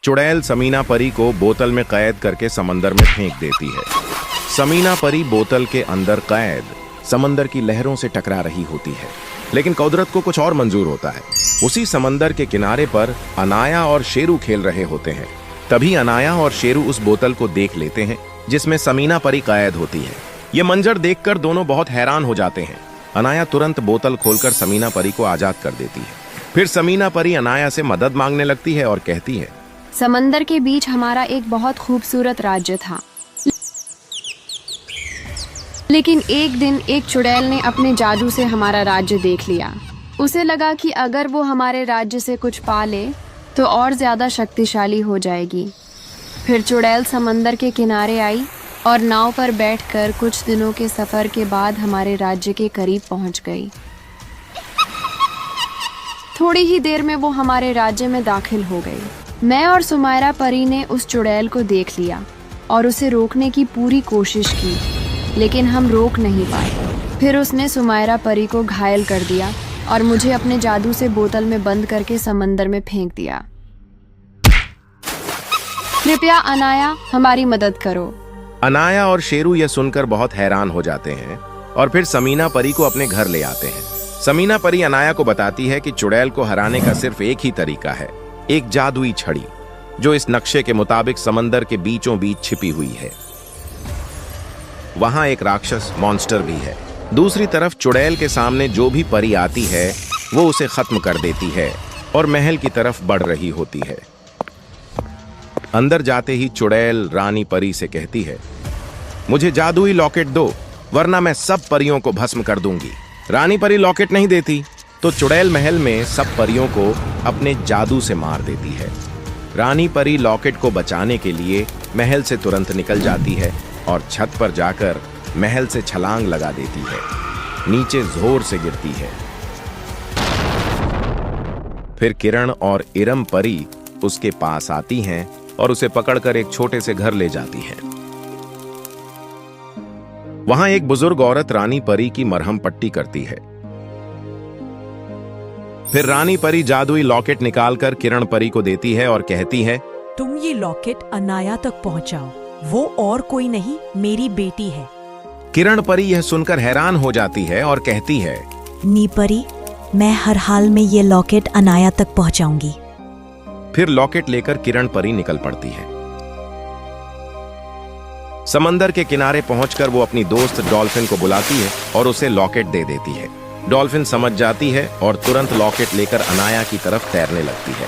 चुड़ैल समीना परी को बोतल में कैद करके समंदर में फेंक देती है। समीना परी बोतल के अंदर कैद समंदर की लहरों से टकरा रही होती है, लेकिन कुदरत को कुछ और मंजूर होता है। उसी समंदर के किनारे पर अनाया और शेरू खेल रहे होते हैं। तभी अनाया और शेरू उस बोतल को देख लेते हैं जिसमें समीना परी कैद होती है। ये मंजर देखकर दोनों बहुत हैरान हो जाते हैं। अनाया तुरंत बोतल खोलकर समीना परी को आजाद कर देती है। फिर समीना परी अनाया से मदद मांगने लगती है और कहती है, समंदर के बीच हमारा एक बहुत खूबसूरत राज्य था, लेकिन एक दिन एक चुड़ैल ने अपने जादू से हमारा राज्य देख लिया। उसे लगा कि अगर वो हमारे राज्य से कुछ पा ले तो और ज्यादा शक्तिशाली हो जाएगी। फिर चुड़ैल समंदर के किनारे आई और नाव पर बैठकर कुछ दिनों के सफर के बाद हमारे राज्य के करीब पहुंच गई। थोड़ी ही देर में वो हमारे राज्य में दाखिल हो गई। मैं और सुमायरा परी ने उस चुड़ैल को देख लिया और उसे रोकने की पूरी कोशिश की, लेकिन हम रोक नहीं पाए। फिर उसने सुमायरा परी को घायल कर दिया और मुझे अपने जादू से बोतल में बंद करके समंदर में फेंक दिया। कृपया अनाया, हमारी मदद करो। अनाया और शेरू यह सुनकर बहुत हैरान हो जाते हैं और फिर समीना परी को अपने घर ले आते हैं। समीना परी अनाया को बताती है कि चुड़ैल को हराने का सिर्फ एक ही तरीका है, एक जादुई छड़ी जो इस नक्शे के मुताबिक समंदर के बीचों बीच छिपी हुई है। वहां एक राक्षस मॉन्स्टर भी है। दूसरी तरफ चुड़ैल के सामने जो भी परी आती है वो उसे खत्म कर देती है और महल की तरफ बढ़ रही होती है। अंदर जाते ही चुड़ैल रानी परी से कहती है, मुझे जादुई लॉकेट दो वरना मैं सब परियों को भस्म कर दूंगी। रानी परी लॉकेट नहीं देती तो चुड़ैल महल में सब परियों को अपने जादू से मार देती है। रानी परी लॉकेट को बचाने के लिए महल से तुरंत निकल जाती है और छत पर जाकर महल से छलांग लगा देती है। नीचे जोर से गिरती है। फिर किरण और इरम परी उसके पास आती हैं और उसे पकड़कर एक छोटे से घर ले जाती हैं। वहां एक बुजुर्ग औरत रानी परी की मरहम पट्टी करती है। फिर रानी परी जादुई लॉकेट निकालकर किरण परी को देती है और कहती है, तुम ये लॉकेट अनाया तक पहुंचाओ, वो और कोई नहीं मेरी बेटी है। किरण परी यह सुनकर हैरान हो जाती है और कहती है, नी परी, मैं हर हाल में ये लॉकेट अनाया तक पहुंचाऊंगी। फिर लॉकेट लेकर किरण परी निकल पड़ती है। समंदर के किनारे पहुंचकर वो अपनी दोस्त डॉल्फिन को बुलाती है और उसे लॉकेट दे देती है। डॉल्फिन समझ जाती है और तुरंत लॉकेट लेकर अनाया की तरफ तैरने लगती है।